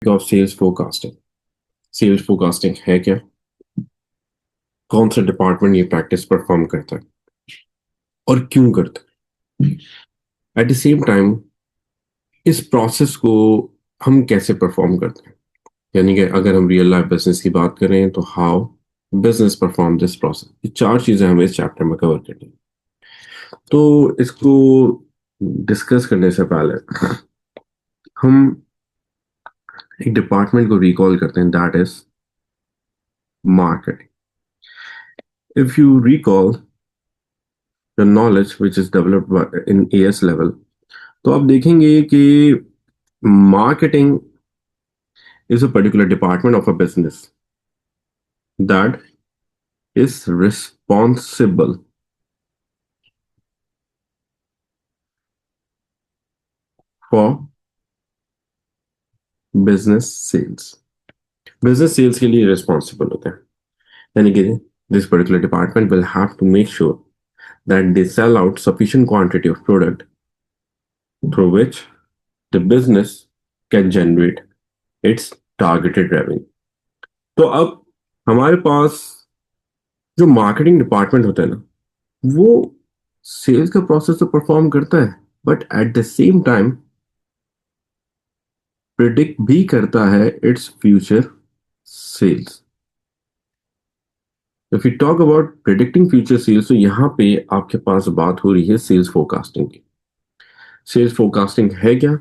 Of sales forecasting. Sales forecasting है क्या? कौन सा डिपार्टमेंट ये प्रैक्टिस परफॉर्म करता है और क्यों करता है? एट द सेम टाइम इस प्रोसेस को हम कैसे परफॉर्म करते हैं, यानी कि अगर हम रियल लाइफ बिजनेस की बात करें तो how business perform this process, ये चार चीजें हमें इस चैप्टर में कवर करनी है। तो इसको डिस्कस करने से पहले हम एक डिपार्टमेंट को रिकॉल करते हैं, that is marketing. If you recall the knowledge which is developed in AS level, तो आप देखेंगे कि marketing is a particular department of a business that is responsible for business sales। Business sales के लिए responsible होते हैं, यानी कि this particular department will have to make sure that they sell out sufficient quantity of product through which the business can generate its targeted revenue। तो अब हमारे पास जो मार्केटिंग डिपार्टमेंट होता है ना, वो सेल्स का प्रोसेस तो परफॉर्म करता है, but at the same time predict भी करता है its future sales. If you talk about predicting future sales, तो यहाँ पे आपके पास बात हो रही है सेल्स फोरकास्टिंग की। सेल्स फोरकास्टिंग है क्या?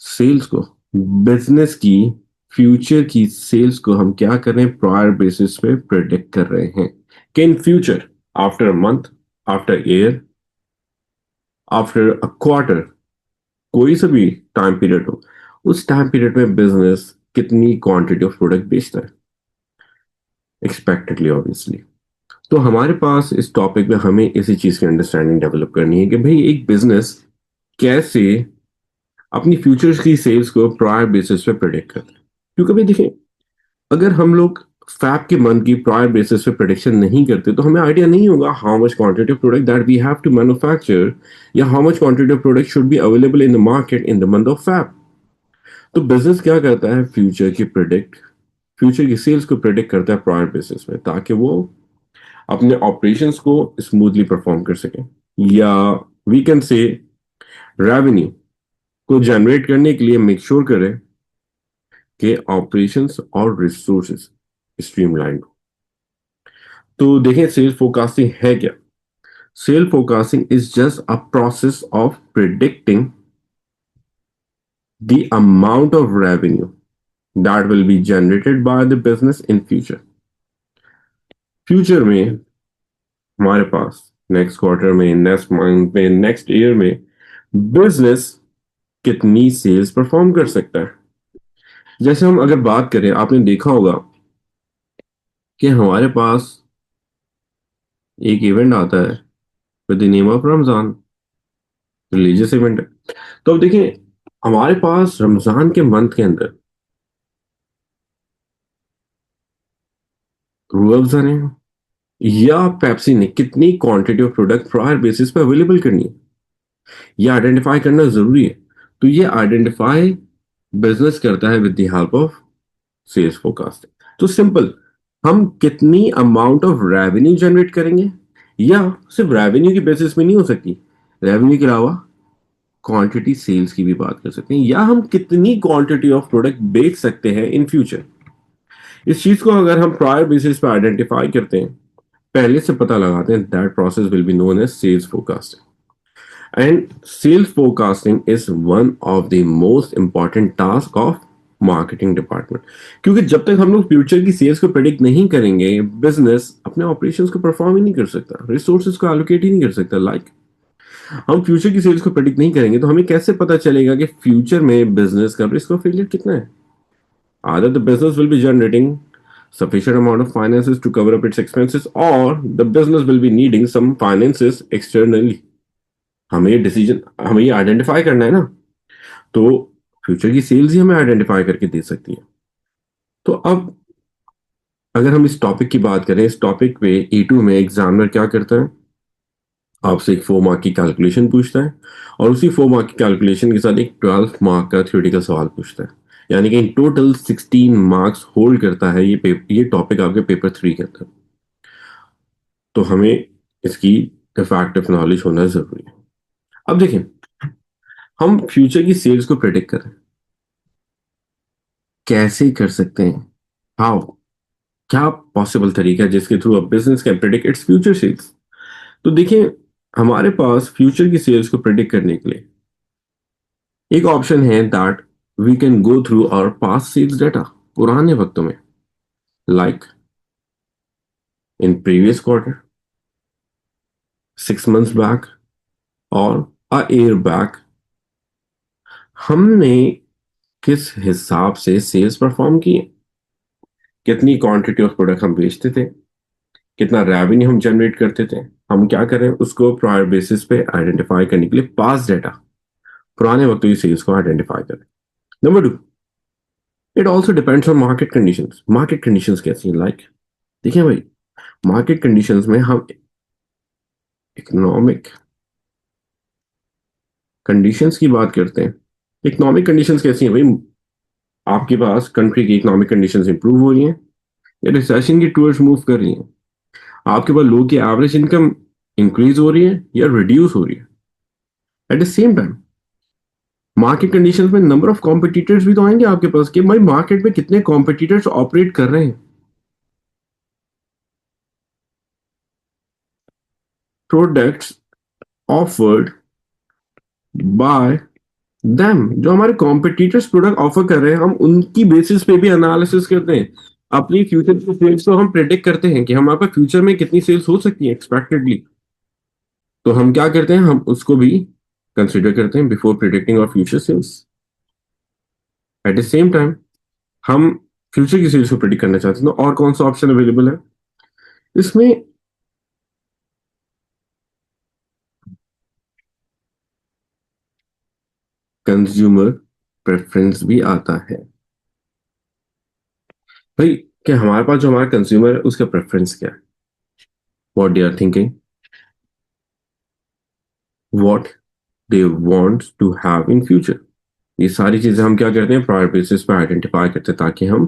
सेल्स को, बिजनेस की फ्यूचर की सेल्स को हम क्या कर रहे हैं, प्रायर बेसिस पे प्रिडिक्ट कर रहे हैं कि in future, after a month, after year, after a quarter, कोई सा भी टाइम पीरियड हो, उस टाइम पीरियड में बिजनेस कितनी क्वांटिटी ऑफ प्रोडक्ट बेचता है, एक्सपेक्टेडली ऑब्वियसली। तो हमारे पास इस टॉपिक में हमें इसी चीज की अंडरस्टैंडिंग डेवलप करनी है कि भाई एक बिजनेस कैसे अपनी फ्यूचर्स की सेल्स को प्रायर बेसिस पे प्रेडिक्ट करता है। क्योंकि भाई देखिए, अगर हम लोग फैब के मंथ की प्रायर बेसिस पे प्रेडिक्शन नहीं करते तो हमें आइडिया नहीं होगा how much quantity of product that we have to manufacture, या how much quantity of product should be available in the market in the month of Feb. तो बिजनेस क्या करता है, फ्यूचर की सेल्स को प्रेडिक्ट करता है प्रायर बेसिस पे, ताकि वो अपने ऑपरेशंस को स्मूथली परफॉर्म कर सके, या वी कैन से रेवेन्यू को जनरेट करने के लिए मेक श्योर करें कि ऑपरेशंस और रिसोर्सेज स्ट्रीमलाइन हो। तो देखें, सेल्स फोरकास्टिंग है क्या? Sale forecasting is just a process of predicting the amount of revenue that will be generated by the business in future. Future में हमारे पास नेक्स्ट क्वार्टर में, नेक्स्ट मंथ में, नेक्स्ट ईयर में बिजनेस कितनी sales perform कर सकता है। जैसे हम अगर बात करें, आपने देखा होगा कि हमारे पास एक इवेंट आता है with the name of Ramzan, religious event है। तो अब देखिए, हमारे पास रमजान के मंथ के अंदर रूह अफ़ज़ा ने या पेप्सी ने कितनी quantity of product prior basis पे अवेलेबल करनी है, ये आइडेंटिफाई करना जरूरी है। तो ये आइडेंटिफाई बिजनेस करता है with the help of sales forecasting. तो सिंपल, हम कितनी अमाउंट ऑफ रेवेन्यू जनरेट करेंगे, या सिर्फ रेवेन्यू की बेसिस में नहीं हो सकती, रेवेन्यू के अलावा क्वांटिटी सेल्स की भी बात कर सकते हैं, या हम कितनी क्वांटिटी ऑफ प्रोडक्ट बेच सकते हैं इन फ्यूचर। इस चीज को अगर हम प्रायर बेसिस पे आइडेंटिफाई करते हैं, पहले से पता लगाते हैं, that process will be known as sales forecasting. And sales forecasting is one of the most important task of marketing department. क्योंकि जब तक हम लोग फ्यूचर की सेल्स को प्रेडिक्ट नहीं करेंगे, बिजनेस अपने ऑपरेशंस को परफॉर्म ही नहीं कर सकता, रिसोर्सेज को एलोकेट ही नहीं कर सकता। हम फ्यूचर की सेल्स को प्रेडिक्ट नहीं करेंगे तो हमें कैसे पता चलेगा कि फ्यूचर में बिजनेस का रिस्क ऑफ फेलियर कितना है। Either the business will be generating sufficient amount of finances to cover up its expenses, or the business will be needing some finances externally। हमें ये डिसीजन, हमें ये आइडेंटिफाई करना है ना। तो फ्यूचर की सेल्स ही हमें आइडेंटिफाई करके दे सकती है। तो अब अगर हम इस टॉपिक की बात करें, इस टॉपिक पे E2 में एग्जामिनर क्या करता है, आपसे एक 4 मार्क की कैलकुलेशन पूछता है, और उसी 4 मार्क की कैलकुलेशन के साथ एक 12 मार्क का थ्योरेटिकल सवाल पूछता है यानी कि इन टोटल 16 मार्क्स होल्ड करता है ये टॉपिक आपके पेपर 3 के अंदर। तो हमें इसकी फैक्ट ऑफ नॉलेज होना जरूरी है। अब देखें, हम फ्यूचर की सेल्स को प्रेडिक्ट करें, कैसे कर सकते हैं? हाउ? क्या पॉसिबल तरीका है जिसके through a business can predict its future sales? तो देखिए, हमारे पास फ्यूचर की सेल्स को प्रेडिक्ट करने के लिए एक ऑप्शन है that we can go through our past sales data, पुराने वक्तों में, like in previous quarter, 6 months back और अ ईयर बैक। हमने किस हिसाब से सेल्स परफॉर्म किए, कितनी क्वांटिटी ऑफ प्रोडक्ट हम बेचते थे, कितना रेवेन्यू हम जनरेट करते थे। हम क्या करें, उसको प्रायर बेसिस पे आइडेंटिफाई करने के लिए पास्ट डाटा, पुराने वक्तों की सेल्स को आइडेंटिफाई करें। Number 2, it also depends on market conditions. Market conditions कैसी हैं? लाइक देखिए भाई, मार्केट कंडीशंस में हम इकोनॉमिक कंडीशंस की बात करते हैं। इकोनॉमिक कंडीशंस कैसी हैं भाई? आपके पास कंट्री की इकोनॉमिक कंडीशंस इंप्रूव हो रही हैं या रिसेशन की टूवर्ड्स मूव कर रही हैं? आपके पास लोगों की एवरेज इनकम इंक्रीज हो रही है या रिड्यूस हो रही है? At the same time market conditions में नंबर ऑफ कॉम्पिटिटर्स भी तो आएंगे आपके पास कि भाई मार्केट में कितने कॉम्पिटिटर्स ऑपरेट कर रहे हैं। प्रोडक्ट्स ऑफर्ड बाय देम, जो हमारे कॉम्पिटिटर्स प्रोडक्ट ऑफर कर रहे हैं, हम उनकी बेसिस पे भी एनालिसिस करते हैं। अपनी फ्यूचर की सेल्स तो हम प्रेडिक्ट करते हैं कि हमारे पास फ्यूचर में कितनी सेल्स हो सकती है एक्सपेक्टेडली। तो हम क्या करते हैं, हम उसको भी कंसिडर करते हैं बिफोर प्रिडिक्टिंग और future sales. At the same time हम फ्यूचर की सेल्स को प्रिडिक्ट करना चाहते हैं, तो और कौन सा ऑप्शन अवेलेबल है इसमें? कंज्यूमर प्रेफरेंस भी आता है। भाई, क्या हमारे पास जो हमारा कंज्यूमर है उसका प्रेफरेंस क्या है? What they are thinking, what they want to have in future, ये सारी चीजें हम क्या करते हैं, प्रायर बेसिस पे आइडेंटिफाई करते हैं ताकि हम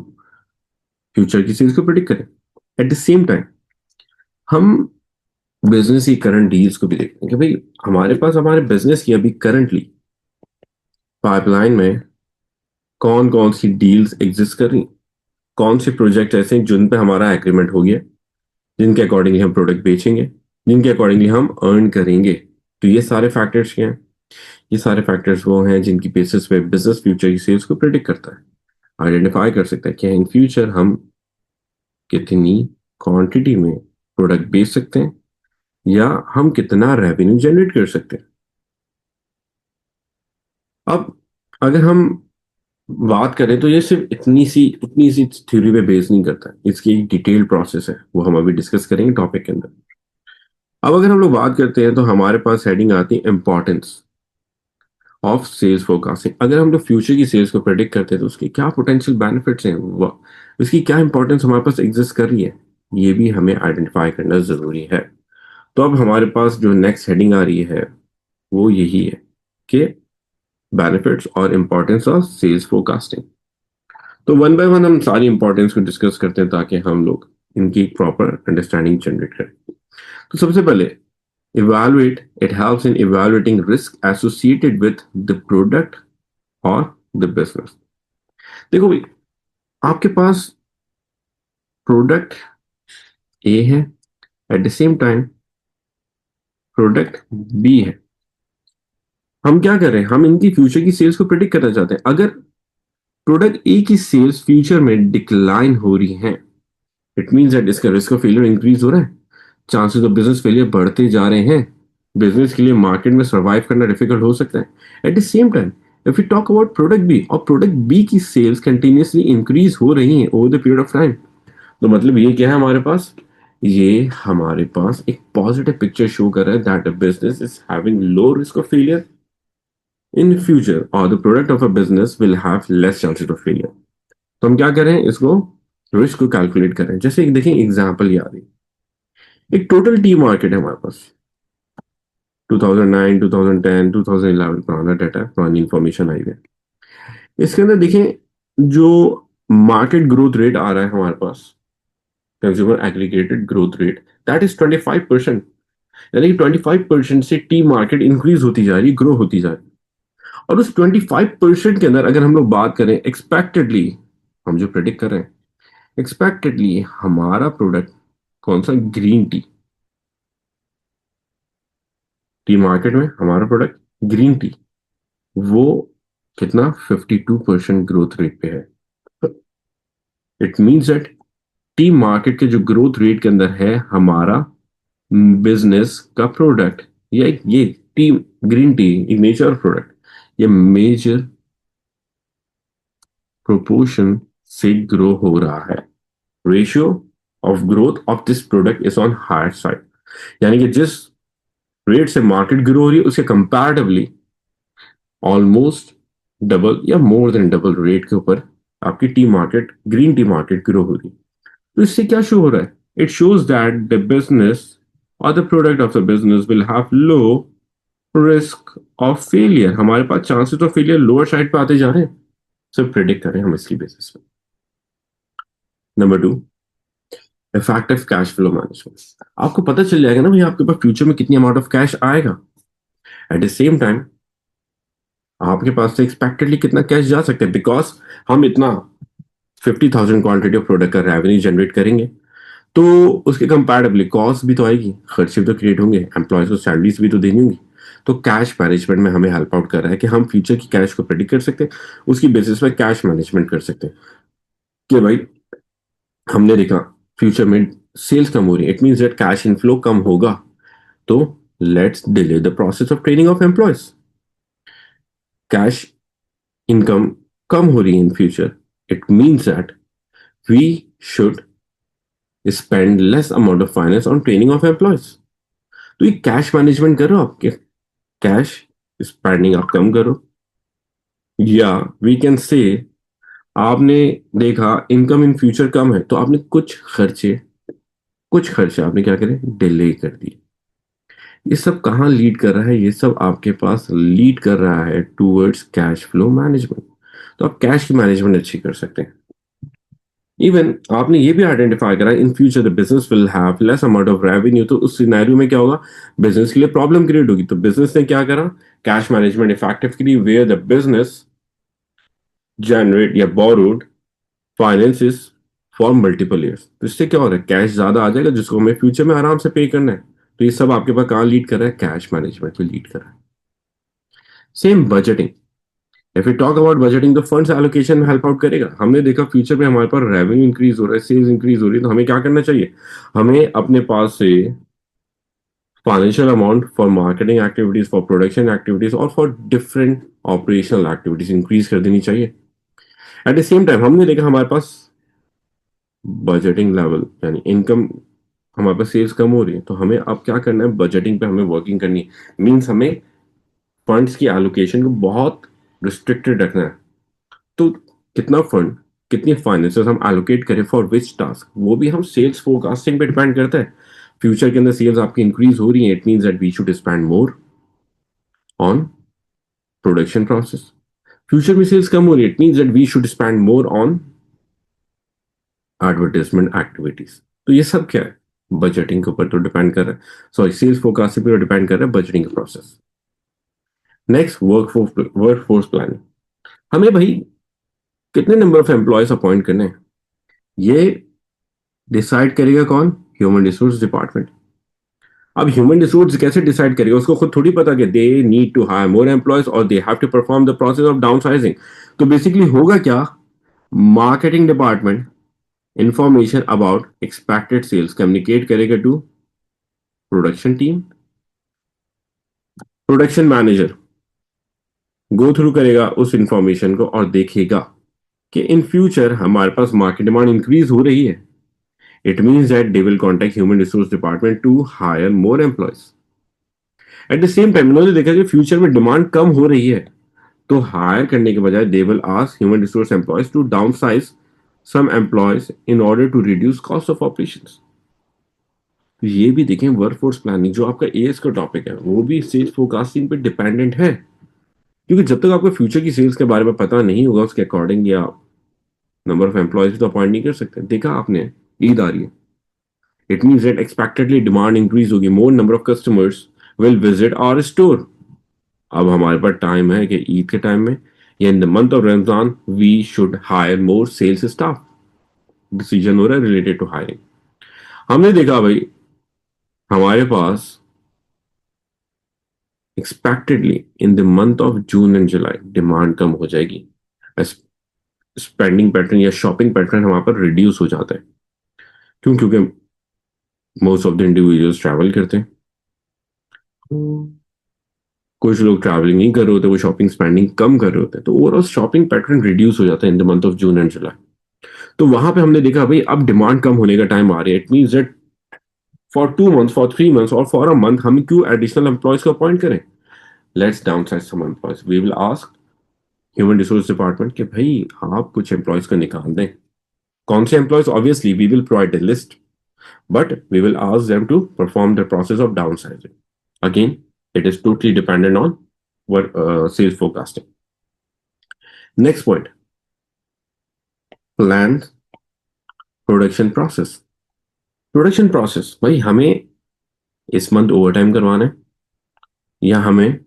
फ्यूचर की सेल्स को प्रिडिक्ट करें। एट द सेम टाइम हम बिजनेस की करंट डील्स को भी देखते हैं कि भाई हमारे पास हमारे बिजनेस की अभी करंटली पाइपलाइन में कौन कौन सी डील्स एग्जिस्ट कर रही, कौन से प्रोजेक्ट ऐसे हैं जिन पे हमारा एग्रीमेंट हो गया, जिनके अकॉर्डिंगली हम प्रोडक्ट बेचेंगे, जिनके अकॉर्डिंगली हम अर्न करेंगे। तो ये सारे फैक्टर्स क्या हैं? ये सारे फैक्टर्स वो हैं जिनकी बेसिस पे बिजनेस फ्यूचर की सेल्स को प्रिडिक्ट करता है, आइडेंटिफाई कर सकता है कि इन फ्यूचर हम कितनी क्वांटिटी में प्रोडक्ट बेच सकते हैं या हम कितना रेवेन्यू जनरेट कर सकते हैं। अब अगर हम बात करें तो ये सिर्फ इतनी सी थ्योरी पे बेस नहीं करता है, इसकी एक डिटेल्ड प्रोसेस है, वो हम अभी डिस्कस करेंगे टॉपिक के अंदर। अब अगर हम लोग बात करते हैं तो हमारे पास हेडिंग आती है इंपॉर्टेंस ऑफ सेल्स फोरकास्टिंग। अगर हम लोग फ्यूचर की सेल्स को प्रेडिक्ट करते हैं तो उसके क्या पोटेंशियल बेनिफिट्स हैं, उसकी क्या इंपॉर्टेंस हमारे पास एग्जिस्ट कर रही है, ये भी हमें आइडेंटिफाई करना जरूरी है। तो अब हमारे पास जो नेक्स्ट हेडिंग आ रही है वो यही है कि बेनिफिट्स और इंपॉर्टेंस ऑफ सेल्स फोरकास्टिंग। तो वन बाय वन हम सारी इंपॉर्टेंस को डिस्कस करते हैं ताकि हम लोग इनकी प्रॉपर अंडरस्टैंडिंग जनरेट करें। तो सबसे पहले evaluate, it helps in evaluating risk associated with the product or the business। देखो भाई, आपके पास प्रोडक्ट ए है, at the same time product B है। हम क्या कर रहे हैं, हम इनकी फ्यूचर की सेल्स को प्रिडिक्ट करना चाहते हैं। अगर प्रोडक्ट ए की सेल्स फ्यूचर में डिक्लाइन हो रही हैं, इट मीन्स दैट इसका रिस्क ऑफ फेलियर इंक्रीज हो रहा है, चांसेस ऑफ बिजनेस फेलियर बढ़ते जा रहे हैं, बिजनेस के लिए मार्केट में सर्वाइव करना डिफिकल्ट हो सकता है। At the same time if you talk about product B और प्रोडक्ट बी की सेल्स कंटिन्यूसली इंक्रीज हो रही हैं over the period of time, तो मतलब ये क्या है हमारे पास, ये हमारे पास एक पॉजिटिव पिक्चर शो कर रहा है that the business is having low risk of failure in future और the product of a business will have less chances of failure. तो हम क्या करें, इसको रिस्क को कैलकुलेट करें। जैसे एक देखें एग्जांपल याद है, एक टोटल टी मार्केट है हमारे पास, 2009 2010 2011 पुराना डाटा है, पुरानी इंफॉर्मेशन आई है। इसके अंदर देखें जो मार्केट ग्रोथ रेट आ रहा है हमारे पास, consumer aggregated growth rate, that is 25%। यानी कि 25% से टी मार्केट इंक्रीज होती जा रही है, ग्रो होती जा रही है। और उस 25% के अंदर अगर हम लोग बात करें एक्सपेक्टेडली, हम जो प्रेडिक्ट कर रहे हैं, एक्सपेक्टेडली हमारा प्रोडक्ट कौन सा, ग्रीन टी, टी मार्केट में हमारा प्रोडक्ट ग्रीन टी, वो कितना 52% ग्रोथ रेट पे है। It means that T market के जो ग्रोथ रेट के अंदर है हमारा बिजनेस का प्रोडक्ट, या ये टी, ग्रीन टी एक मेजर प्रोडक्ट, ये मेजर प्रोपोर्शन से ग्रो हो रहा है। Ratio of growth of this product is on higher side. यानी कि जिस रेट से मार्केट ग्रो हो रही है उसके कंपैरेटिवली ऑलमोस्ट डबल या मोर देन डबल रेट के ऊपर आपकी T market, green tea market grow हो रही है। तो इससे क्या शो हो रहा है? It shows that the business और the product of the business will have low risk of failure. हमारे पास chances of failure lower side पे आते जा रहे हैं, सिर्फ प्रिडिक्ट करें हम इसकी बेसिस पे। Number 2, effective cash flow management. आपको पता चल जाएगा ना भाई आपके पास फ्यूचर में कितनी अमाउंट ऑफ कैश आएगा, एट द सेम टाइम आपके पास से एक्सपेक्टेडली कितना कैश जा सकता है, बिकॉज हम इतना 50,000 क्वांटिटी ऑफ प्रोडक्ट का रेवेन्यू जनरेट करेंगे, तो उसके कंपैरेटिवली कॉस्ट भी तो आएगी, खर्चे भी तो क्रिएट होंगे, एम्प्लॉयज को सैलरीज भी तो देनी होंगी। तो कैश मैनेजमेंट में हमें हेल्प आउट कर रहा है कि हम फ्यूचर की कैश को प्रेडिक्ट कर सकते हैं, उसकी बेसिस पे कैश मैनेजमेंट कर सकते हैं। कि भाई हमने देखा फ्यूचर में सेल्स कम हो रही है, it means that cash inflow कम होगा, तो let's delay the process of training of employees. Cash income कम हो रही है in future, it means that we should spend less amount of finance on training of employees. तो ये cash management करो, आपके कैश स्पेंडिंग आप कम करो, या वी कैन से आपने देखा इनकम इन फ्यूचर कम है तो आपने कुछ खर्चे आपने क्या करे, डिले कर दिए। ये सब कहाँ लीड कर रहा है? ये सब आपके पास लीड कर रहा है टूवर्ड्स कैश फ्लो मैनेजमेंट। तो आप कैश की मैनेजमेंट अच्छी कर सकते हैं। इवन आपने ये भी आइडेंटिफाई करा in future the business will have less amount of revenue, तो उस सिनेरियो में क्या होगा, बिजनेस के लिए प्रॉब्लम क्रिएट होगी। तो बिजनेस ने क्या करा, कैश मैनेजमेंट इफेक्टिव के लिए, वेयर द बिजनेस जनरेट या borrowed finances for multiple years. तो इससे क्या हो रहा है, कैश ज्यादा आ जाएगा जिसको हमें फ्यूचर में आराम से पे करना है। तो ये सब आपके पास कहाँ लीड कर रहा है, कैश मैनेजमेंट पे लीड कर रहा है। Same budgeting, if you talk about budgeting तो फंड्स एलोकेशन में हेल्प आउट करेगा। हमने देखा फ्यूचर में हमारे पास रेवेन्यू इंक्रीज हो रहा है, सेल्स इंक्रीज हो रही है, तो हमें क्या करना चाहिए, हमें अपने पास से financial amount for marketing activities, for production activities और for different operational activities increase कर देनी चाहिए। एट द सेम टाइम हमने देखा हमारे पास बजटिंग लेवल यानी इनकम, हमारे पास सेल्स कम हो रही है, तो हमें अब क्या करना है, बजटिंग पे हमें वर्किंग करनी है। मीन्स हमें फंड्स की एलोकेशन को बहुत रिस्ट्रिक्टेड रखना है। तो कितना फंड, कितनी फाइनेंसेस हम एलोकेट करें फॉर विच टास्क, वो भी हम सेल्स फोरकास्टिंग पे डिपेंड करता है। फ्यूचर के अंदर सेल्स आपकी इंक्रीज हो रही है, it means that we should spend more on production process. Future में सेल्स कम हो रही है, it means that we should spend more on advertisement activities. तो ये सब क्या है, बजटिंग के ऊपर तो डिपेंड कर रहा है, सॉरी सेल्स फोरकास्टिंग पे डिपेंड कर रहा है बजटिंग का process. Next, work force planning. हमें भाई कितने नंबर ऑफ एम्प्लॉयज अपॉइंट करने हैं, ये डिसाइड करेगा कौन, ह्यूमन रिसोर्स डिपार्टमेंट। अब ह्यूमन रिसोर्स कैसे डिसाइड करेगा, उसको खुद थोड़ी पता कि they need to hire more employees और they have to perform the process of downsizing. तो बेसिकली होगा क्या, marketing department information about expected sales communicate करेगा to production team, production manager go through करेगा उस इंफॉर्मेशन को और देखेगा कि इन फ्यूचर हमारे पास मार्केट डिमांड इंक्रीज हो रही है, it means that they will contact human resource department to hire more employees. At the same time उन्होंने देखा कि फ्यूचर में डिमांड कम हो रही है, तो हायर करने के बजाय they will ask human resource employees to downsize some employees in order to reduce cost of operations. तो ये भी देखें, वर्कफोर्स प्लानिंग जो आपका एएस का टॉपिक है वो भी सेल्स फोरकास्टिंग पे डिपेंडेंट है, क्योंकि जब तक आपको फ्यूचर की सेल्स के बारे में पता नहीं होगा उसके अकॉर्डिंग, या नंबर ऑफ एम्प्लॉयज तो अपॉइंट नहीं कर सकते। देखा आपने, ईद आ रही है, it means that expectedly demand increase होगी, more number of customers will visit our store. अब हमारे पास टाइम है कि ईद के टाइम में या in the month of Ramzan we should hire more sales staff. Decision हो रहा है रिलेटेड टू हायरिंग। हमने देखा भाई, हमारे पास expectedly in the month of June and July demand कम हो जाएगी, स्पेंडिंग पैटर्न या शॉपिंग पैटर्न हमारे पर रिड्यूस हो जाता है। क्यों? क्योंकि most of the individuals travel करते हैं, कुछ लोग ट्रैवलिंग नहीं कर रहे होते, वो शॉपिंग स्पेंडिंग कम कर रहे होते हैं, तो ओवरऑल शॉपिंग पैटर्न रिड्यूस हो जाता है in the month of June and July. तो वहां पे हमने देखा भाई अब डिमांड कम होने का टाइम आ रहा है। It means that for 2 months, for 3 months और फॉर अ मंथ हम क्यों एडिशनल एम्प्लॉयज को अपॉइंट करें? Let's downsize some employees, we will ask human resource department कि भाई आप कुछ एम्प्लॉयज को निकाल दें। कौन से employees? Obviously we will provide a list, but we will ask them to perform the process of downsizing. Again, it is totally dependent on what sales forecasting. Next point, plan production process. Production process भाई, हमें इस month over time करवाना है या हमें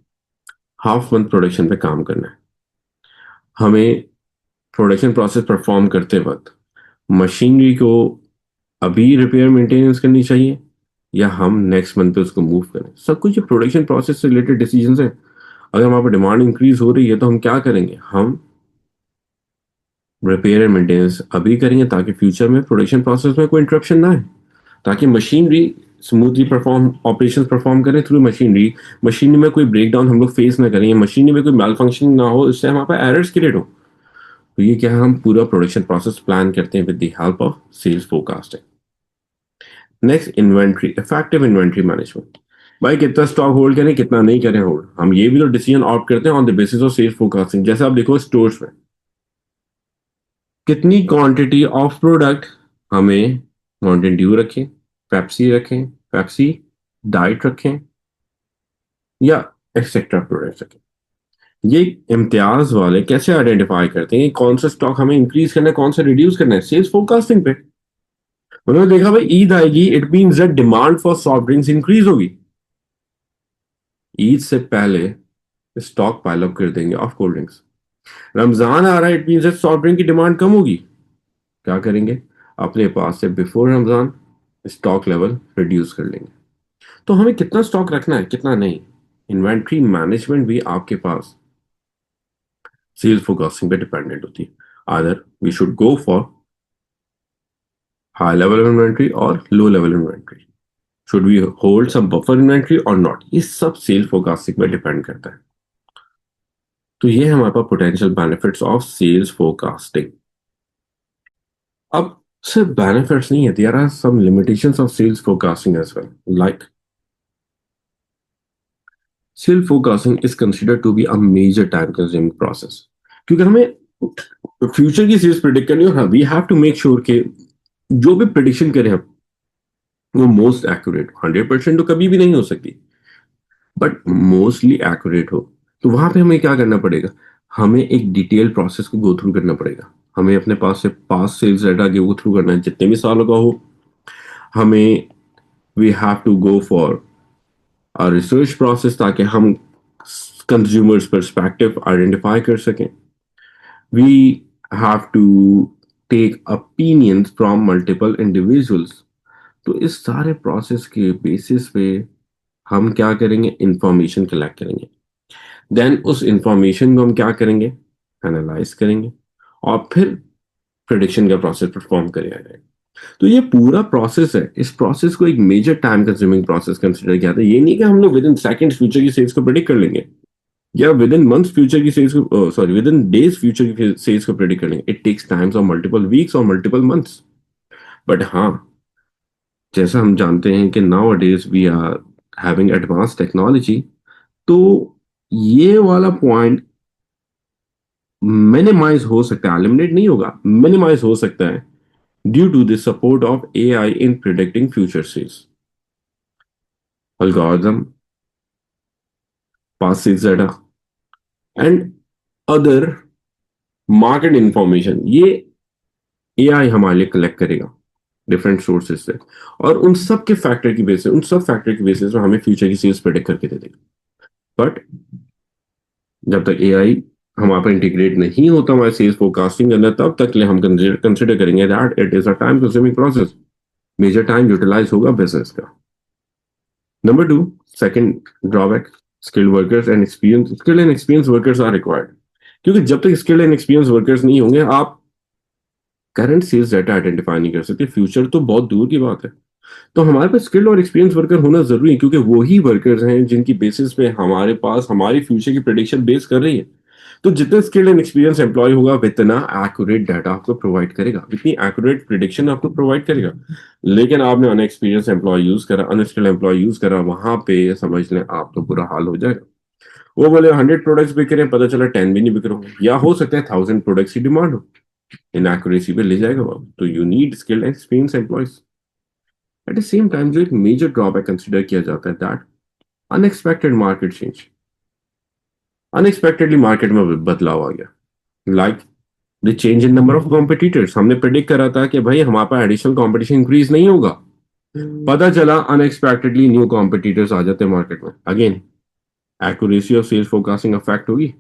half month production पे काम करना है? हमें प्रोडक्शन प्रोसेस परफॉर्म करते वक्त मशीनरी को अभी रिपेयर मेंटेनेंस करनी चाहिए या हम नेक्स्ट मंथ पे उसको मूव करें? सब कुछ ये प्रोडक्शन प्रोसेस से रिलेटेड डिसीजंस हैं। अगर हमारे पास डिमांड इंक्रीज हो रही है तो हम क्या करेंगे? हम रिपेयर एंड मेंटेनेंस अभी करेंगे ताकि फ्यूचर में प्रोडक्शन प्रोसेस में कोई इंटरप्शन ना आए, ताकि machinery smoothly perform operations perform करें थ्रू मशीनरी। मशीनरी में कोई ब्रेकडाउन हम लोग फेस ना करें, मशीनरी में कोई मेल फंक्शन ना हो, इससे हमारे पास एरर्स क्रिएट हो। तो ये क्या है, हम पूरा प्रोडक्शन प्रोसेस प्लान करते हैं with the help of sales forecasting. Next, inventory, effective inventory management. भाई कितना स्टॉक होल्ड करें, कितना नहीं करें होल्ड, हम ये भी तो डिसीजन ऑप्ट करते हैं on the basis of sales forecasting. जैसे आप देखो स्टोर्स में कितनी क्वांटिटी ऑफ प्रोडक्ट हमें माउंटेन ड्यू रखें, पेप्सी रखें, पेप्सी डाइट रखें या एक्सेट्रा प्रोडक्ट्स रखें। ये इम्तियाज वाले कैसे आइडेंटिफाई करते हैं कौन सा स्टॉक हमें इंक्रीज करना है, कौन सा रिड्यूस करना है? सेल्स फोरकास्टिंग पे उन्होंने देखा भाई ईद आएगी, it means that demand for soft drinks increase होगी। ईद से पहले स्टॉक पाइल अप कर देंगे ऑफ कोल्ड ड्रिंक्स। रमजान आ रहा है, it means that soft drink की डिमांड कम होगी। क्या करेंगे? अपने पास से before Ramzan stock level reduce कर लेंगे। तो हमें कितना स्टॉक रखना है, कितना नहीं, इन्वेंट्री मैनेजमेंट भी आपके पास सेल्स फोरकास्टिंग पे डिपेंडेंट होती है। Other we should go for high level inventory और low level inventory, should we hold some buffer inventory और नॉट, ये सब सेल्स फोरकास्टिंग पे डिपेंड करता है। तो ये है हमारे पास potential benefits of sales forecasting. अब सिर्फ बेनिफिट्स नहीं है, there are some limitations of sales forecasting as well. Like sales forecasting is considered to be a major time consuming process, क्योंकि हमें फ्यूचर की सेल्स प्रिडिक्ट करनी है और we have to make sure कि जो भी प्रिडिक्शन करें हम वो मोस्ट एक्यूरेट। 100% तो कभी भी नहीं हो सकती, बट मोस्टली एक्यूरेट हो। तो वहां पे हमें क्या करना पड़ेगा? हमें एक डिटेल प्रोसेस को गो थ्रू करना पड़ेगा। हमें अपने पास से पास सेल्स डाटा के गो थ्रू करना है, जितने भी सालों का हो। हमें we have to go for a research process ताकि हम कंज्यूमर्स पर्सपेक्टिव आइडेंटिफाई कर सकें। We have to take opinions from multiple individuals. तो इस सारे प्रोसेस के बेसिस पे हम क्या करेंगे? इंफॉर्मेशन कलेक्ट करेंगे। देन उस इंफॉर्मेशन को हम क्या करेंगे? एनालाइज करेंगे और फिर प्रिडिक्शन का प्रोसेस परफॉर्म करेगा जाएगा। तो ये पूरा प्रोसेस है, इस प्रोसेस को एक major time consuming process consider किया था। ये नहीं कि हम लोग विद इन सेकंड्स फ्यूचर की सेल्स को प्रिडिक्ट कर लेंगे या विद इन मंथ्स फ्यूचर की सेल्स को, sorry within days future की सेल्स को प्रिडिक्ट कर लेंगे। It takes times of multiple weeks और मल्टीपल मंथ्स। बट हाँ, जैसा हम जानते हैं कि nowadays we are having advance technology, तो ये वाला पॉइंट मिनिमाइज हो सकता है, एलिमिनेट नहीं होगा, मिनिमाइज हो सकता है due to the support of AI in predicting future sales. Algorithm, past sales data and other market information, ये एआई हमारे लिए कलेक्ट करेगा डिफरेंट सोर्सेज से, और उन सब के फैक्टर की बेसिस, उन सब फैक्टर की बेसिस में हमें फ्यूचर की सेल्स प्रेडिक्ट करके दे देगा। बट जब तक एआई हमारे पर इंटीग्रेट नहीं होता हमारे सेल्स फोरकास्टिंग के अंदर, तब तक ले हम कंसिडर करेंगे that it is a time consuming process, major time utilize होगा बिजनेस का। Number two, second drawback, skilled workers and experience, skilled and experience workers are required. क्योंकि जब तक स्किल्ड एंड एक्सपीरियंस वर्कर्स नहीं होंगे, आप करंट सेल्स डाटा आइडेंटिफाई नहीं कर सकते, फ्यूचर तो बहुत दूर की बात है। तो हमारे पास स्किल्ड और एक्सपीरियंस वर्कर होना जरूरी है, क्योंकि वो ही वर्कर्स हैं जिनकी बेसिस पे हमारे पास हमारी फ्यूचर की प्रेडिक्शन बेस कर रही है। तो जितना स्किल्ड एंड एक्सपीरियंस एम्प्लॉय होगा, इतना एक्यूरेट डाटा आपको प्रोवाइड करेगा, इतनी एक्यूरेट प्रिडिक्शन आपको प्रोवाइड करेगा। लेकिन आपने अनएक्सपीरियंस एम्प्लॉय यूज करा, अनस्किल्ड एम्प्लॉय यूज करा, वहां पे समझ लें आप तो बुरा हाल हो जाएगा। वो बोले 100 प्रोडक्ट्स बिक रहे हैं, पता चला 10 भी नहीं बिक रहे होंगे, या हो सकता है 1000 प्रोडक्ट्स की डिमांड हो, इनएक्यूरेसी पे ले जाएगा वो। तो you need skilled and experience employees. At the same time जो एक मेजर ड्रॉबैक कंसिडर किया जाता है, that unexpected market change. Unexpectedly market में बदलाव आ गया, like the change in number of competitors. हमने प्रिडिक्ट करा था कि भाई हमारे पास एडिशनल कंपटीशन इंक्रीज नहीं होगा, पता चला अनएक्सपेक्टेडली न्यू कॉम्पिटिटर्स आ जाते हैं मार्केट में। Again accuracy of sales forecasting affect होगी।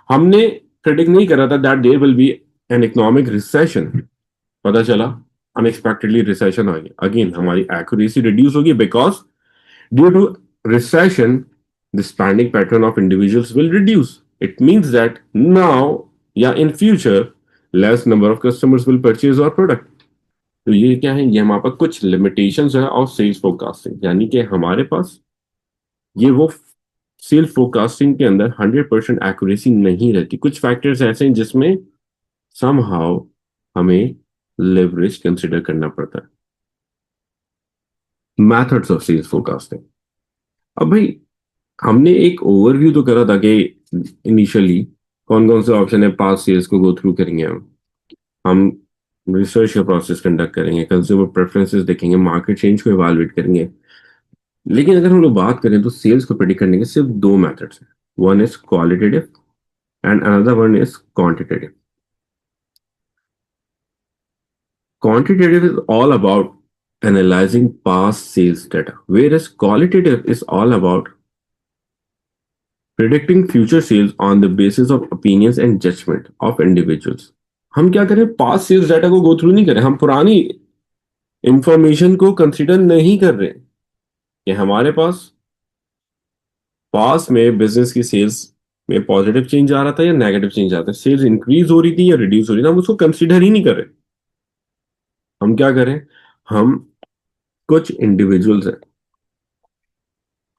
हमने प्रिडिक्ट नहीं करा था that there will be an economic recession, पता चला अनएक्सपेक्टेडली रिसेशन आ गया, अगेन हमारी एक्यूरेसी रिड्यूस होगी, because due to recession, the spending pattern of individuals will reduce. It means that now, yeah, in future, less number of customers will purchase our product. तो ये क्या है, ये हमारे पास कुछ लिमिटेशंस है ऑफ सेल्स फोरकास्टिंग, यानी कि हमारे पास ये वो सेल्स फोरकास्टिंग के अंदर 100% एक्यूरेसी नहीं रहती। कुछ फैक्टर्स ऐसे हैं जिसमें समहाउ हमें लेवरेज कंसिडर करना पड़ता है। Methods of sales forecasting. अब भाई हमने एक ओवरव्यू तो करा था कि इनिशियली कौन कौन से ऑप्शन है, पास सेल्स को गो थ्रू करेंगे हम रिसर्च का प्रोसेस कंडक्ट करेंगे, कंज्यूमर प्रेफरेंसेस देखेंगे, मार्केट चेंज को इवैल्यूएट करेंगे। लेकिन अगर हम लोग बात करें तो सेल्स को प्रेडिक्ट करने के सिर्फ दो मेथड्स हैं, one is qualitative and another one is quantitative. Quantitative is all about analyzing past sales data, whereas qualitative is all about predicting future sales on the basis of opinions and judgment of individuals। हम क्या करें, past sales data को go through नहीं करें, हम पुरानी information को consider नहीं कर रहे कि हमारे पास पास में बिजनेस की सेल्स में पॉजिटिव चेंज आ रहा था या नेगेटिव चेंज आ रहा था, सेल्स इंक्रीज हो रही थी या रिड्यूस हो रही थी, हम उसको कंसीडर ही नहीं कर रहे। हम क्या करें, हम कुछ इंडिविजुअल्स हैं,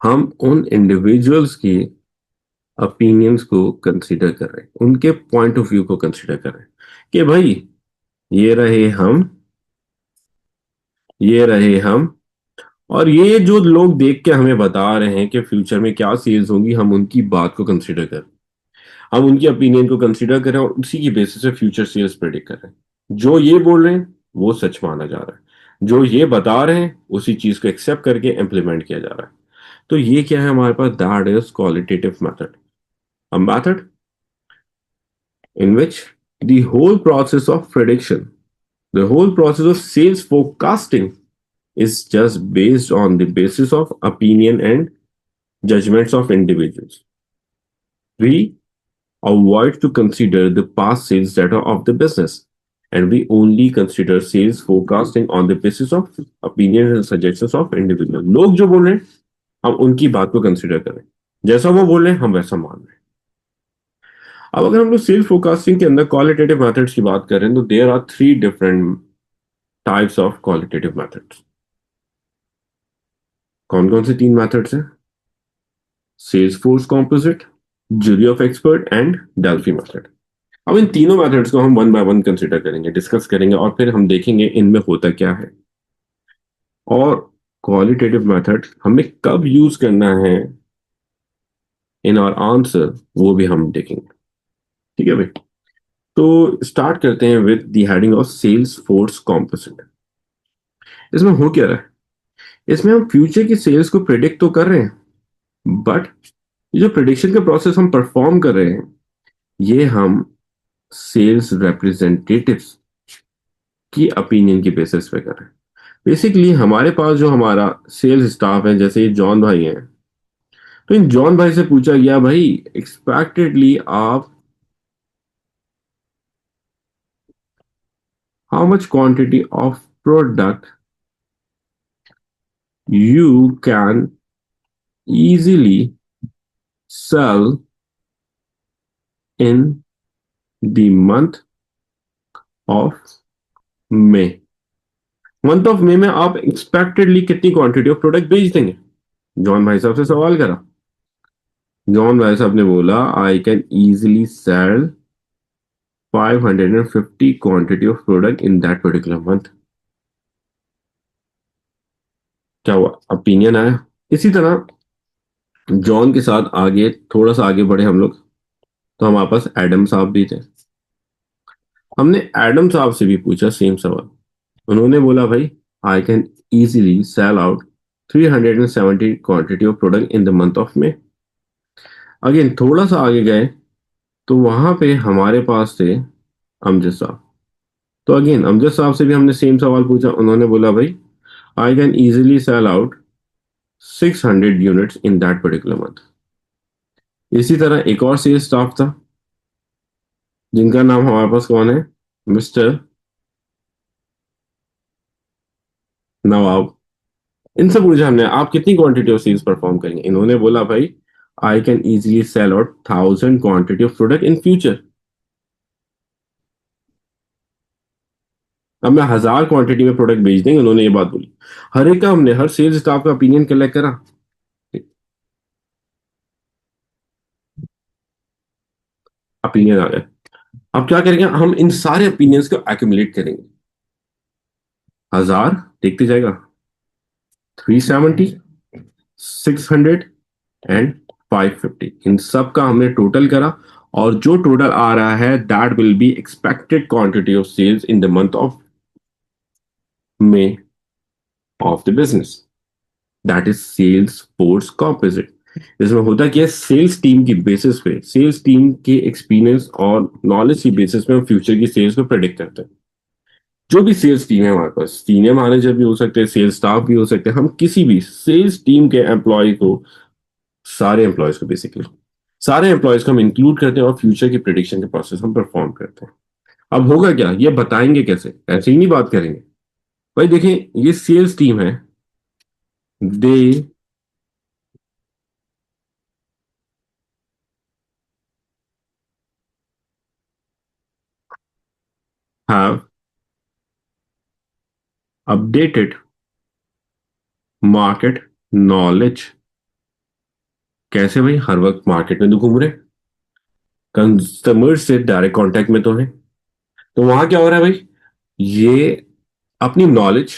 हम उन इंडिविजुअल्स की ओपिनियंस को कंसीडर कर रहे हैं, उनके पॉइंट ऑफ व्यू को कंसीडर कर रहे हैं कि भाई ये रहे हम, ये रहे हम, और ये जो लोग देख के हमें बता रहे हैं कि फ्यूचर में क्या सेल्स होंगी, हम उनकी बात को कंसीडर करें, हम उनकी ओपिनियन को कंसीडर करें और उसी की बेसिस पे फ्यूचर सेल्स प्रेडिक्ट करें। जो ये बोल रहे हैं वो सच माना जा रहा है, जो ये बता रहे हैं उसी चीज को एक्सेप्ट करके इम्प्लीमेंट किया जा रहा है। तो ये क्या है हमारे पास, that is qualitative method, a method in which the whole process of prediction, the whole process of sales forecasting is just based on the basis of opinion and judgments of individuals. We avoid to consider the past sales data of the business, and we only consider sales forecasting on the basis of opinion and suggestions of individual। लोग जो बोल रहे हैं हम उनकी बात को consider करें, जैसा वो बोल रहे हैं हम वैसा मान रहे हैं। अब अगर हम लोग सेल्स फोरकास्टिंग के अंदर क्वालिटेटिव मेथड्स की बात करें तो there are three different types of qualitative methods. कौन कौन से तीन मेथड्स हैं, sales force composite, jury of expert and Delphi method. अब इन तीनों मेथड्स को हम वन बाय वन कंसिडर करेंगे, डिस्कस करेंगे और फिर हम देखेंगे इनमें होता क्या है और क्वालिटेटिव मेथड हमें कब यूज करना है इन और आंसर, वो भी हम देखेंगे। ठीक है भाई, तो स्टार्ट करते हैं with the heading of sales force composite. इसमें हो क्या रहा है, इसमें हम फ्यूचर की सेल्स को प्रिडिक्ट तो कर रहे हैं, बट ये जो प्रिडिक्शन का प्रोसेस हम परफॉर्म कर रहे हैं, ये हम सेल्स रिप्रेजेंटेटिव्स की ओपिनियन की बेसिस पे करें। बेसिकली हमारे पास जो हमारा सेल्स स्टाफ है, जैसे ये जॉन भाई हैं, तो इन जॉन भाई से पूछा गया, भाई एक्सपेक्टेडली आप how much quantity of product you can easily sell in the month of May। Month of मे में आप एक्सपेक्टेडली कितनी क्वांटिटी ऑफ प्रोडक्ट बेच देंगे? जॉन भाई साहब से सवाल करा। जॉन भाई साहब ने बोला, I can easily sell 550 quantity of product in that particular month. क्या हुआ? ओपिनियन आया। इसी तरह जॉन के साथ आगे थोड़ा सा आगे बढ़े हम लोग, तो हमारे पास एडम साहब भी थे। हमने एडम साहब से भी पूछा सेम सवाल। उन्होंने बोला, भाई आई can easily sell out 370 quantity of product in the month of may. Again थोड़ा सा आगे गए तो वहां पे हमारे पास थे अमजद साहब। तो अगेन अमजद साहब से भी हमने सेम सवाल पूछा। उन्होंने बोला, भाई आई can easily sell out 600 units in that particular month. इसी तरह एक और सेल्स स्टाफ था, जिनका नाम हमारे पास कौन है? मिस्टर नवाब। इनसे पूछा हमने, आप कितनी क्वांटिटी ऑफ सेल्स परफॉर्म करेंगे? इन्होंने बोला, भाई आई can easily sell out 1000 quantity of product in future. अब मैं 1000 क्वांटिटी में प्रोडक्ट बेच देंगे, उन्होंने ये बात बोली। हर एक का हमने, हर सेल्स स्टाफ का ओपिनियन कलेक्ट करा। ओपिनियन आ गया। अब क्या करेंगे? हम इन सारे ओपिनियंस को एक्यूमुलेट करेंगे। 1000 देखते जाएगा, 370, 600 एंड 550, इन सब का हमने टोटल करा। और जो टोटल आ रहा है, that will be expected quantity of sales in the month of May of the business. That is sales force composite. इसमें होता क्या है, सेल्स टीम की बेसिस पे, सेल्स टीम के एक्सपीरियंस और नॉलेज की बेसिस पे हम फ्यूचर की सेल्स को प्रेडिक्ट करते हैं। जो भी सेल्स टीम है हमारे पास, सीनियर मैनेजर भी हो सकते हैं, सेल्स स्टाफ भी हो सकते हैं, हम किसी भी सेल्स टीम के एम्प्लॉय को, सारे एम्प्लॉयज को बेसिकली, सारे एम्प्लॉयज को हम इंक्लूड करते हैं और फ्यूचर की प्रिडिक्शन के प्रोसेस हम परफॉर्म करते हैं। अब होगा क्या, ये बताएंगे कैसे? ऐसे ही नहीं बात करेंगे। भाई देखिए, ये सेल्स टीम है, they have updated market knowledge. कैसे भाई? हर वक्त मार्केट में तो घूम रहे, कस्टमर से डायरेक्ट कांटेक्ट में तो है। तो वहां क्या हो रहा है भाई? ये अपनी नॉलेज,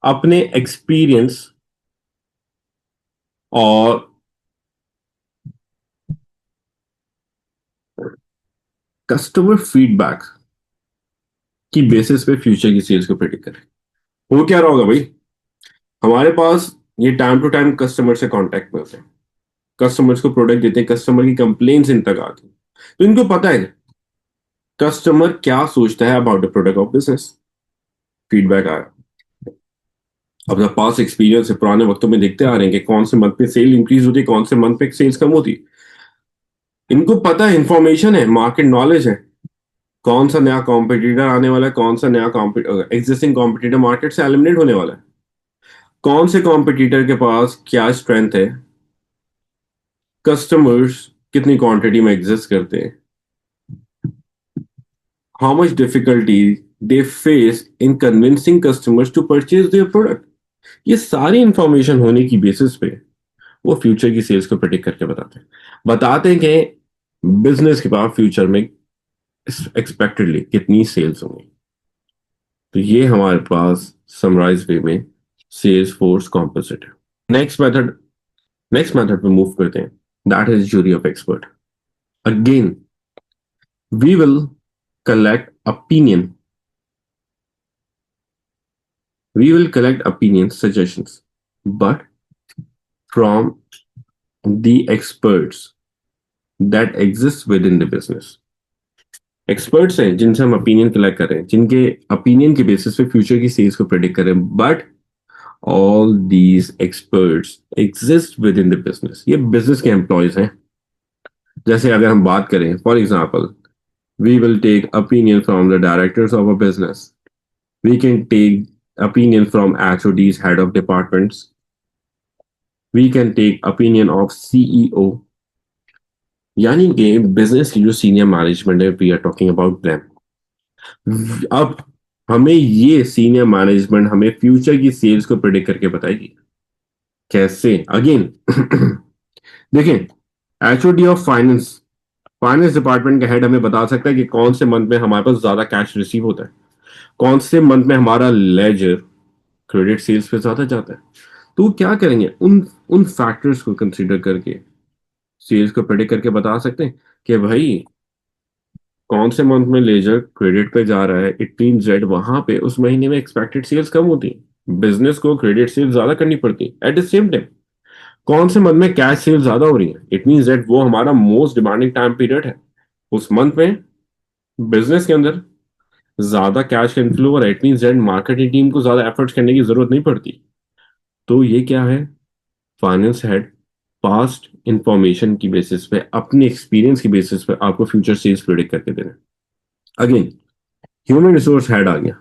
अपने एक्सपीरियंस और कस्टमर फीडबैक की बेसिस पे फ्यूचर की सेल्स को प्रेडिक्ट करें। वो क्या रहा होगा भाई? हमारे पास ये टाइम टू टाइम कस्टमर से कांटेक्ट में होते हैं, कस्टमर्स को प्रोडक्ट देते हैं, कस्टमर की कंप्लेन्स इन तक आती हैं। तो इनको पता है कस्टमर क्या सोचता है about the product of business. Feedback आया, अपना पास एक्सपीरियंस है, पुराने वक्तों में देखते आ रहे हैं कि कौन से मंथ पे सेल इंक्रीज होती है, कौन से मंथ पे सेल्स कम होती है। इनको पता है, इंफॉर्मेशन है, मार्केट नॉलेज है, कौन सा नया कॉम्पिटिटर आने वाला है, कौन सा नया एग्जिस्टिंग कॉम्पिटिटर मार्केट से एलिमिनेट होने वाला है, कौन से कॉम्पिटिटर के पास क्या स्ट्रेंथ है, कस्टमर्स कितनी क्वांटिटी में एग्जिस्ट करते हैं, how much difficulty they face in convincing customers to purchase their product. ये सारी इंफॉर्मेशन होने की बेसिस पे वो फ्यूचर की सेल्स को प्रेडिक्ट करके बताते हैं कि बिजनेस के पास फ्यूचर में एक्सपेक्टेडली कितनी सेल्स होंगी। तो ये हमारे पास समराइज वे में सेल्स फोर्स कॉम्पोजिट है। नेक्स्ट मेथड पे मूव करते हैं, that is jury of expert. Again we will collect opinion, we will collect opinions, suggestions, but from the experts that exist within the business. Experts हैं जिनसे हम opinion collect कर रहे हैं, जिनके ओपिनियन के बेसिस पे फ्यूचर की सेल्स को प्रेडिक्ट कर रहे हैं, but all these experts exist within the business. ये बिजनेस के एम्प्लॉयज हैं। जैसे अगर हम बात करें, for example, we will take opinion from the directors of a business, we can take opinion from HODs, head of departments. We can take opinion of CEO. यानी कि बिजनेस की जो सीनियर मैनेजमेंट है, we are talking about them. अब हमें ये senior management हमें future की सेल्स को प्रिडिक्ट करके बताएगी। कैसे? अगेन देखें, HOD of finance, finance department का हेड हमें बता सकता है कि कौन से मंथ में हमारे पास ज्यादा कैश रिसीव होता है, कौन से मंथ में हमारा लेजर क्रेडिट सेल्स पे ज्यादा जाता है। तो क्या करेंगे, उन उन फैक्टर्स को कंसीडर करके सेल्स को प्रेडिक्ट करके बता सकते हैं कि भाई कौन से मंथ में लेजर क्रेडिट पे जा रहा है, इट मीन जेड वहां पे उस महीने में एक्सपेक्टेड सेल्स कम होती है, बिजनेस को क्रेडिट सेल्स ज्यादा करनी पड़ती है। एट द सेम टाइम कौन से मंथ में कैश सेल्स ज्यादा हो रही है, इट मीन दैट वो हमारा मोस्ट डिमांडिंग टाइम पीरियड है। उस मंथ में बिजनेस के अंदर ज्यादा कैश का इनफ्लो हो रहा है, it mean that marketing team को ज्यादा एफर्ट्स करने की जरूरत नहीं पड़ती। तो ये क्या है, फाइनेंस हेड पास्ट इंफॉर्मेशन की बेसिस पे, अपने एक्सपीरियंस की बेसिस पे आपको फ्यूचर सेल्स प्रेडिक्ट करके देना। अगेन ह्यूमन रिसोर्स हेड आ गया,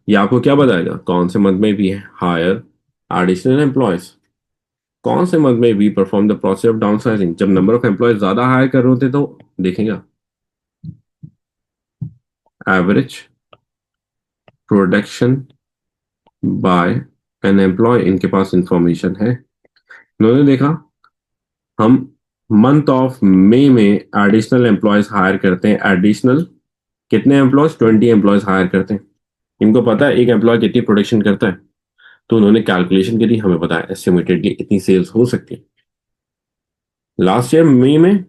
ये आपको क्या बताएगा, कौन से मंथ में भी है हायर एडिशनल एम्प्लॉयज, कौन से मंथ में भी perform the process of downsizing. जब नंबर ऑफ एम्प्लॉयज ज्यादा हायर कर रहे होते तो देखेगा average production by an employee, इनके पास इंफॉर्मेशन है, इन्होंने देखा हम मंथ ऑफ मई में एडिशनल एम्प्लॉयज हायर करते हैं, एडिशनल कितने एम्प्लॉयज, 20 एम्प्लॉयज हायर करते हैं। इनको पता है एक एम्प्लॉय कितनी प्रोडक्शन करता है, तो उन्होंने कैलकुलेशन करी, हमें बताया एस्टिमेटेडली इतनी सेल्स हो सकती है। लास्ट ईयर मई में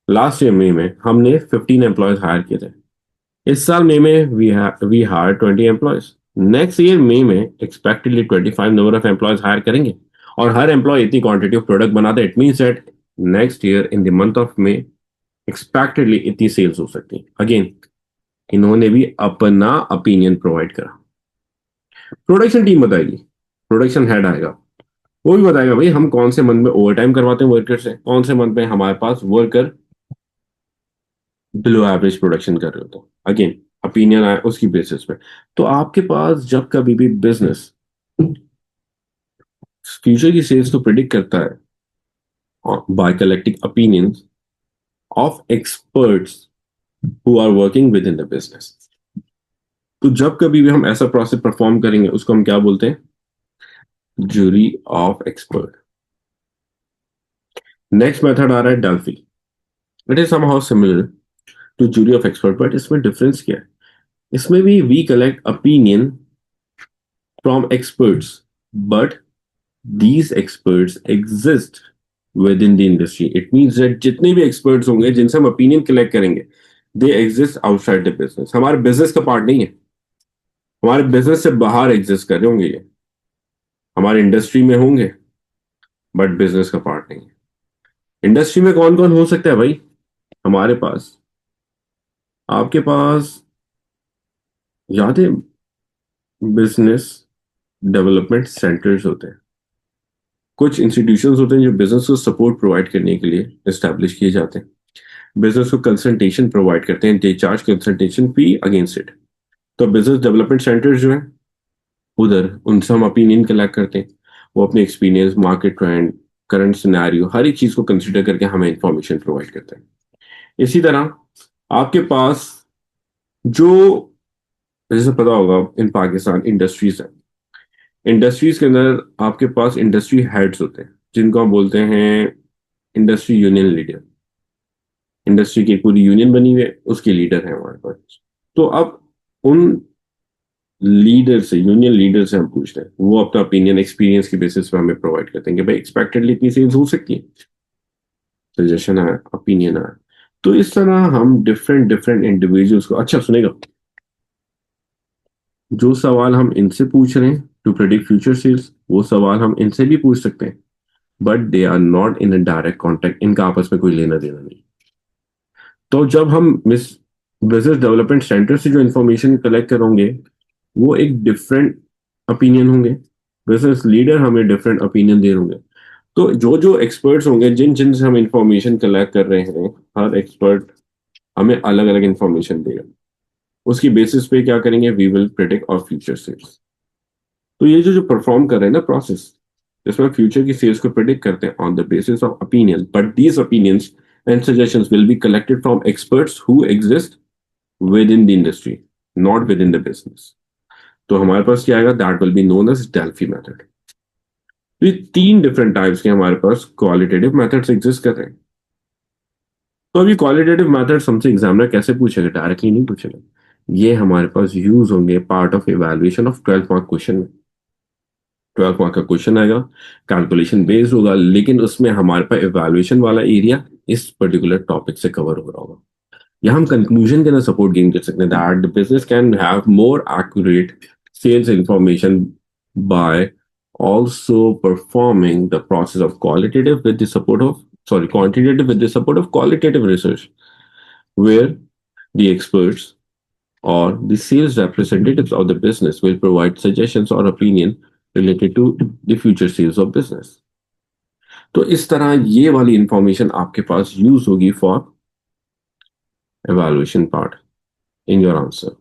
लास्ट ईयर मई में हमने 15 एम्प्लॉयज हायर किए थे। इस साल मई में we hire 20 employees. Next year मई में expectedly 25 number of employees hire करेंगे, और हर एम्प्लॉय इतनी क्वांटिटी ऑफ प्रोडक्ट बनाता है, it means that next year in the month of May expectedly इतनी सेल्स हो सकती है। अगेन इन्होंने भी अपना ओपिनियन प्रोवाइड करा। प्रोडक्शन टीम बताएगी, प्रोडक्शन हेड आएगा, वो भी बताएगा भाई हम कौन से मंथ में ओवर टाइम करवाते हैं वर्कर से, कौन से मंथ में हमारे पास वर्कर बिलो एवरेज प्रोडक्शन कर रहे हो। तो अगेन ओपिनियन आया उसकी बेसिस पे। तो आपके पास जब कभी भी बिजनेस फ्यूचर की सेल्स को प्रिडिक्ट करता है by collecting opinions of experts who are working within the business, तो जब कभी भी हम ऐसा प्रोसेस परफॉर्म करेंगे उसको हम क्या बोलते हैं, jury of expert. Next method आ रहा है Delphi. It is somehow similar to jury of expert, but इसमें डिफरेंस क्या है, इसमें भी we collect opinion from experts, but these experts exist within the industry. It means that जितने भी experts होंगे जिनसे हम opinion collect करेंगे, they exist outside the business, हमारे business का part नहीं है, हमारे business से बाहर exist कर रहे होंगे, ये हमारे इंडस्ट्री में होंगे बट बिजनेस का पार्ट नहीं है। इंडस्ट्री में कौन कौन हो सकता है भाई, हमारे पास, आपके पास याद है बिजनेस डेवलपमेंट सेंटर्स होते हैं, कुछ इंस्टीट्यूशंस होते हैं जो बिजनेस को सपोर्ट प्रोवाइड करने के लिए एस्टैब्लिश किए जाते हैं, बिजनेस को कंसल्टेशन प्रोवाइड करते हैं, they charge consultation fee against it. तो बिजनेस डेवलपमेंट सेंटर्स जो है उधर उनसे हम ओपिनियन कलेक्ट करते हैं, वो अपने experience, market trend, current scenario, हर एक चीज को कंसिडर करके हमें इंफॉर्मेशन प्रोवाइड करते हैं। इसी तरह आपके पास जो, जैसे पता होगा इन पाकिस्तान इंडस्ट्रीज है, इंडस्ट्रीज के अंदर आपके पास इंडस्ट्री हेड्स होते हैं जिनको हम बोलते हैं इंडस्ट्री यूनियन लीडर। इंडस्ट्री की एक पूरी यूनियन बनी हुई है, उसके लीडर है हमारे पास। तो अब उन लीडर से, यूनियन लीडर से हम पूछते हैं, वो अपना ओपिनियन एक्सपीरियंस की बेसिस पे हमें प्रोवाइड करते हैं कि भाई एक्सपेक्टेडली इतनी सेल्स हो सकती है, सजेशन आया, ओपिनियन आया। तो इस तरह हम डिफरेंट डिफरेंट इंडिविजुअल्स को, अच्छा सुनेगा, जो सवाल हम इनसे पूछ रहे हैं टू प्रेडिक्ट फ्यूचर सेल्स, वो सवाल हम इनसे भी पूछ सकते हैं, but they are not in a direct contact, इनका आपस में कोई लेना देना नहीं। तो जब हम मिस बिजनेस डेवलपमेंट सेंटर से जो इंफॉर्मेशन कलेक्ट करोगे वो एक डिफरेंट ओपिनियन होंगे, बिजनेस लीडर हमें डिफरेंट ओपिनियन दे होंगे। तो जो जो एक्सपर्ट्स होंगे जिन जिन से हम इंफॉर्मेशन कलेक्ट कर रहे हैं, हर एक्सपर्ट हमें अलग अलग इंफॉर्मेशन देगा। उसकी बेसिस पे क्या करेंगे, वी विल प्रिडिक्ट और फ्यूचर सेल्स। तो ये जो जो परफॉर्म कर रहे हैं ना प्रोसेस, इसमें फ्यूचर की सेल्स को प्रिडिक्ट करते हैं on the basis of opinion, but these opinions and suggestions will be collected from experts who exist within the industry, not within the business. तो हमारे पास क्या आएगा, that will be known as Delphi method. तो ये तीन different types के हमारे पास क्वालिटेटिव मेथड्स एग्जिस्ट कर रहे हैं। तो अभी क्वालिटेटिव मेथड्स हमसे एग्जामिनर कैसे पूछेगा, डायरेक्टली नहीं पूछेगा। ये हमारे पास यूज होंगे part of evaluation of 12 mark question में। 12 मार्क का क्वेश्चन आएगा, कैलकुलेशन बेस्ड होगा, लेकिन उसमें हमारे पास इवैल्यूएशन वाला एरिया इस पर्टिकुलर टॉपिक से कवर हो रहा होगा। या हम कंक्लूजन के अंदर सपोर्ट गेन कर सकते हैं that the business can have more accurate sales information by also performing the process of qualitative with the support of, sorry, quantitative with the support of qualitative research, where the experts or the sales representatives of the business will provide suggestions or opinion related to the future sales of business. तो इस तरह ये वाली information आपके पास use होगी for evaluation part in your answer.